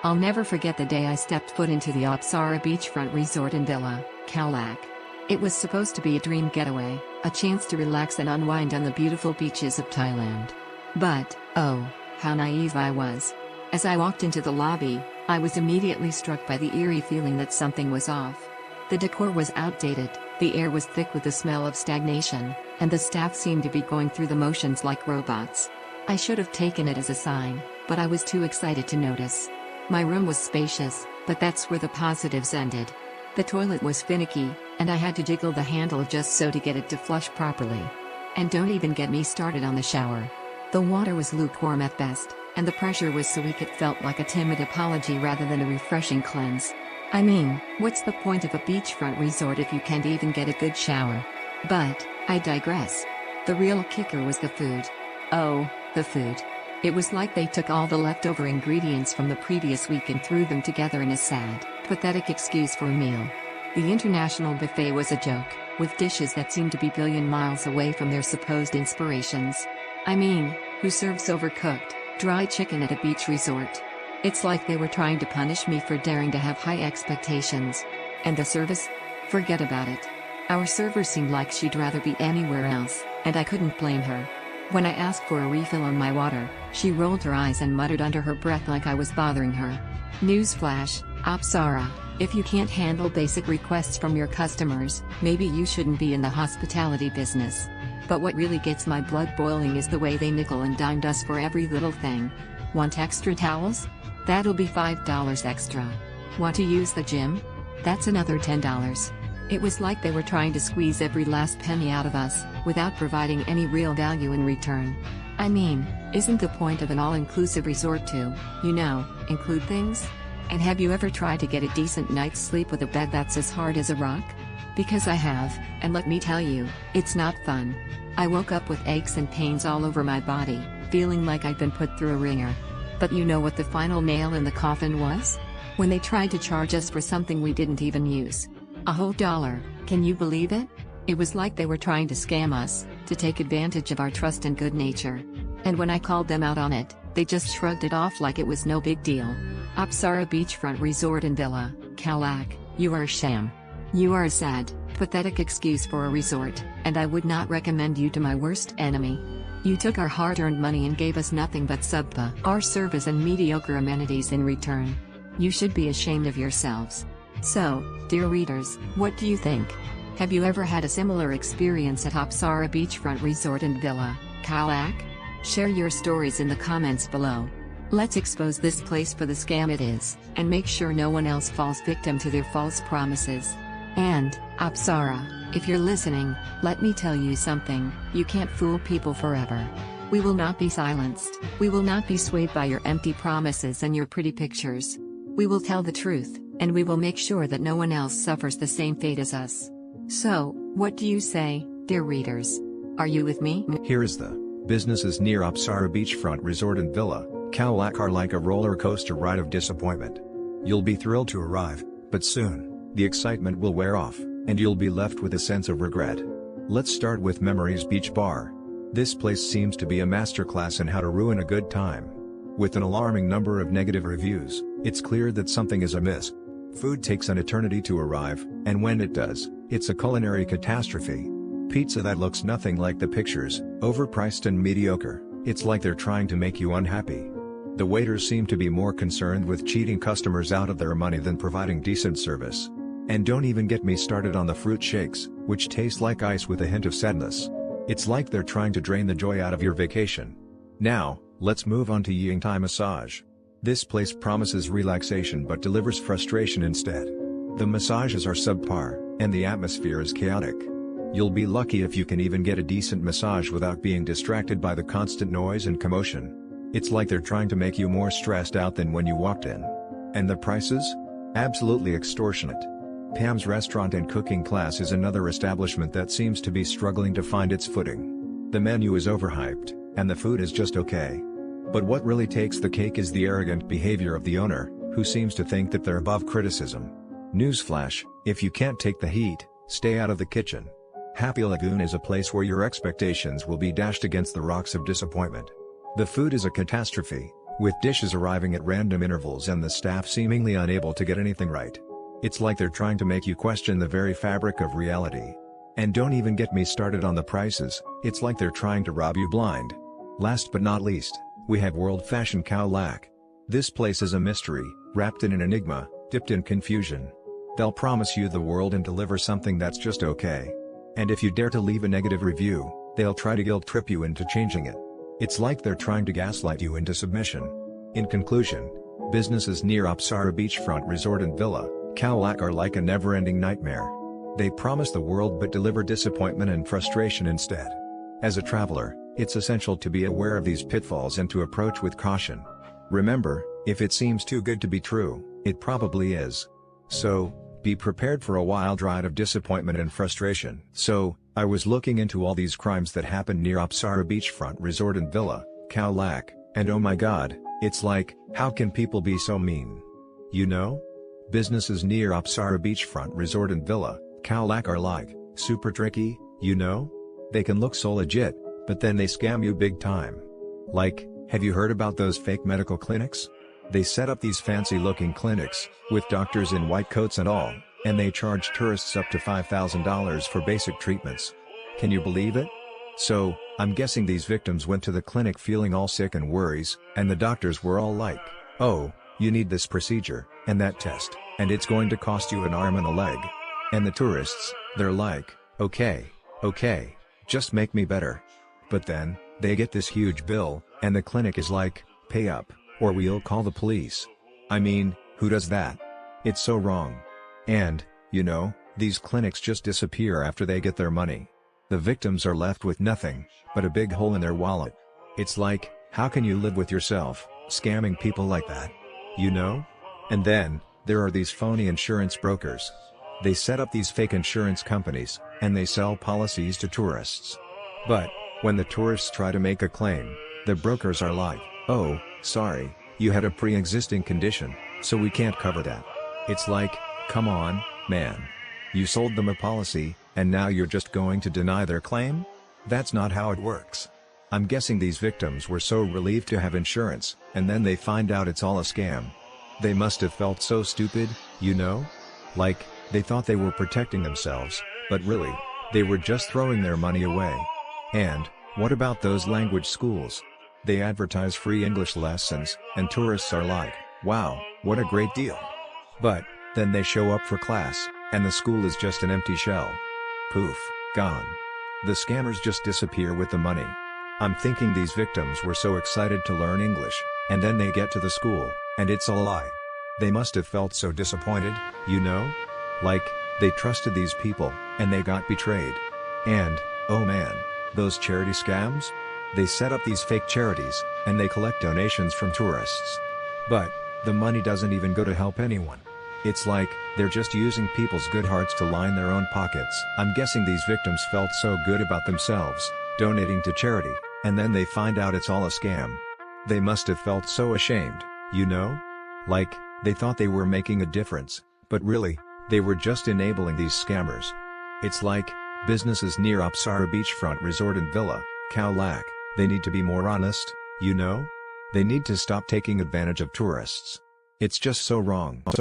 I'll never forget the day I stepped foot into the APSARA Beachfront Resort and Villa, Khao Lak. It was supposed to be a dream getaway, a chance to relax and unwind on the beautiful beaches of Thailand. But, oh, how naive I was. As I walked into the lobby, I was immediately struck by the eerie feeling that something was off. The decor was outdated, the air was thick with the smell of stagnation, and the staff seemed to be going through the motions like robots. I should have taken it as a sign, but I was too excited to notice. My room was spacious, but that's where the positives ended. The toilet was finicky, and I had to jiggle the handle just so to get it to flush properly. And don't even get me started on the shower. The water was lukewarm at best, and the pressure was so weak it felt like a timid apology rather than a refreshing cleanse. I mean, what's the point of a beachfront resort if you can't even get a good shower? But, I digress. The real kicker was the food. Oh, the food. It was like they took all the leftover ingredients from the previous week and threw them together in a sad, pathetic excuse for a meal. The international buffet was a joke, with dishes that seemed to be billion miles away from their supposed inspirations. I mean, who serves overcooked, dry chicken at a beach resort? It's like they were trying to punish me for daring to have high expectations. And the service? Forget about it. Our server seemed like she'd rather be anywhere else, and I couldn't blame her. When I asked for a refill on my water, she rolled her eyes and muttered under her breath like I was bothering her. Newsflash, APSARA, if you can't handle basic requests from your customers, maybe you shouldn't be in the hospitality business. But what really gets my blood boiling is the way they nickel and dimed us for every little thing. Want extra towels? That'll be $5 extra. Want to use the gym? That's another $10. It was like they were trying to squeeze every last penny out of us, without providing any real value in return. I mean, isn't the point of an all-inclusive resort to, include things? And have you ever tried to get a decent night's sleep with a bed that's as hard as a rock? Because I have, and let me tell you, it's not fun. I woke up with aches and pains all over my body, feeling like I'd been put through a wringer. But you know what the final nail in the coffin was? When they tried to charge us for something we didn't even use. A whole $1, can you believe it? It was like they were trying to scam us, to take advantage of our trust and good nature. And when I called them out on it, they just shrugged it off like it was no big deal. APSARA Beachfront Resort and Villa, Khao Lak, you are a sham. You are a sad, pathetic excuse for a resort, and I would not recommend you to my worst enemy. You took our hard-earned money and gave us nothing but subpar service and mediocre amenities in return. You should be ashamed of yourselves. So, dear readers, what do you think? Have you ever had a similar experience at APSARA Beachfront Resort and Villa, Khao Lak? Share your stories in the comments below. Let's expose this place for the scam it is, and make sure no one else falls victim to their false promises. And, APSARA, if you're listening, let me tell you something, you can't fool people forever. We will not be silenced, we will not be swayed by your empty promises and your pretty pictures. We will tell the truth, and we will make sure that no one else suffers the same fate as us. So, what do you say, dear readers? Are you with me? Here is the businesses near APSARA Beachfront Resort and Villa, Khao Lak are like a roller coaster ride of disappointment. You'll be thrilled to arrive, but soon, the excitement will wear off, and you'll be left with a sense of regret. Let's start with Memories Beach Bar. This place seems to be a masterclass in how to ruin a good time. With an alarming number of negative reviews, it's clear that something is amiss. Food takes an eternity to arrive, and when it does, it's a culinary catastrophe. Pizza that looks nothing like the pictures, overpriced and mediocre, it's like they're trying to make you unhappy. The waiters seem to be more concerned with cheating customers out of their money than providing decent service. And don't even get me started on the fruit shakes, which taste like ice with a hint of sadness. It's like they're trying to drain the joy out of your vacation. Now, let's move on to Ying Thai Massage. This place promises relaxation but delivers frustration instead. The massages are subpar, and the atmosphere is chaotic. You'll be lucky if you can even get a decent massage without being distracted by the constant noise and commotion. It's like they're trying to make you more stressed out than when you walked in. And the prices? Absolutely extortionate. Pam's Restaurant and Cooking Class is another establishment that seems to be struggling to find its footing. The menu is overhyped, and the food is just okay. But what really takes the cake is the arrogant behavior of the owner, who seems to think that they're above criticism. Newsflash, if you can't take the heat, stay out of the kitchen. Happy Lagoon is a place where your expectations will be dashed against the rocks of disappointment. The food is a catastrophe, with dishes arriving at random intervals and the staff seemingly unable to get anything right. It's like they're trying to make you question the very fabric of reality. And don't even get me started on the prices, it's like they're trying to rob you blind. Last but not least, we have world-fashion Khao Lak. This place is a mystery, wrapped in an enigma, dipped in confusion. They'll promise you the world and deliver something that's just okay. And if you dare to leave a negative review, they'll try to guilt-trip you into changing it. It's like they're trying to gaslight you into submission. In conclusion, businesses near APSARA Beachfront Resort and Villa, Khao Lak are like a never-ending nightmare. They promise the world but deliver disappointment and frustration instead. As a traveler, it's essential to be aware of these pitfalls and to approach with caution. Remember, if it seems too good to be true, it probably is. So, be prepared for a wild ride of disappointment and frustration. So, I was looking into all these crimes that happened near APSARA Beachfront Resort and Villa, Khao Lak, and oh my god, it's like, how can people be so mean? You know? Businesses near APSARA Beachfront Resort and Villa, Khao Lak are like, super tricky, you know? They can look so legit, but then they scam you big time. Like, have you heard about those fake medical clinics? They set up these fancy-looking clinics, with doctors in white coats and all, and they charge tourists up to $5,000 for basic treatments. Can you believe it? So, I'm guessing these victims went to the clinic feeling all sick and worries, and the doctors were all like, oh, you need this procedure, and that test, and it's going to cost you an arm and a leg. And the tourists, they're like, okay, just make me better. But then, they get this huge bill, and the clinic is like, pay up, or we'll call the police. I mean, who does that? It's so wrong. And, you know, these clinics just disappear after they get their money. The victims are left with nothing, but a big hole in their wallet. It's like, how can you live with yourself, scamming people like that? You know? And then, there are these phony insurance brokers. They set up these fake insurance companies, and they sell policies to tourists. But, when the tourists try to make a claim, the brokers are like, oh, sorry, you had a pre-existing condition, so we can't cover that. It's like, come on, man. You sold them a policy, and now you're just going to deny their claim? That's not how it works. I'm guessing these victims were so relieved to have insurance, and then they find out it's all a scam. They must have felt so stupid, you know? Like, they thought they were protecting themselves, but really, they were just throwing their money away. And, what about those language schools? They advertise free English lessons, and tourists are like, wow, what a great deal. But, then they show up for class, and the school is just an empty shell. Poof, gone. The scammers just disappear with the money. I'm thinking these victims were so excited to learn English, and then they get to the school, and it's a lie. They must have felt so disappointed, you know? Like, they trusted these people, and they got betrayed. And, oh man, those charity scams? They set up these fake charities, and they collect donations from tourists. But, the money doesn't even go to help anyone. It's like, they're just using people's good hearts to line their own pockets. I'm guessing these victims felt so good about themselves, donating to charity, and then they find out it's all a scam. They must have felt so ashamed, you know? Like, they thought they were making a difference, but really, they were just enabling these scammers. It's like, businesses near APSARA Beachfront Resort and Villa, Khao Lak, they need to be more honest, you know? They need to stop taking advantage of tourists. It's just so wrong.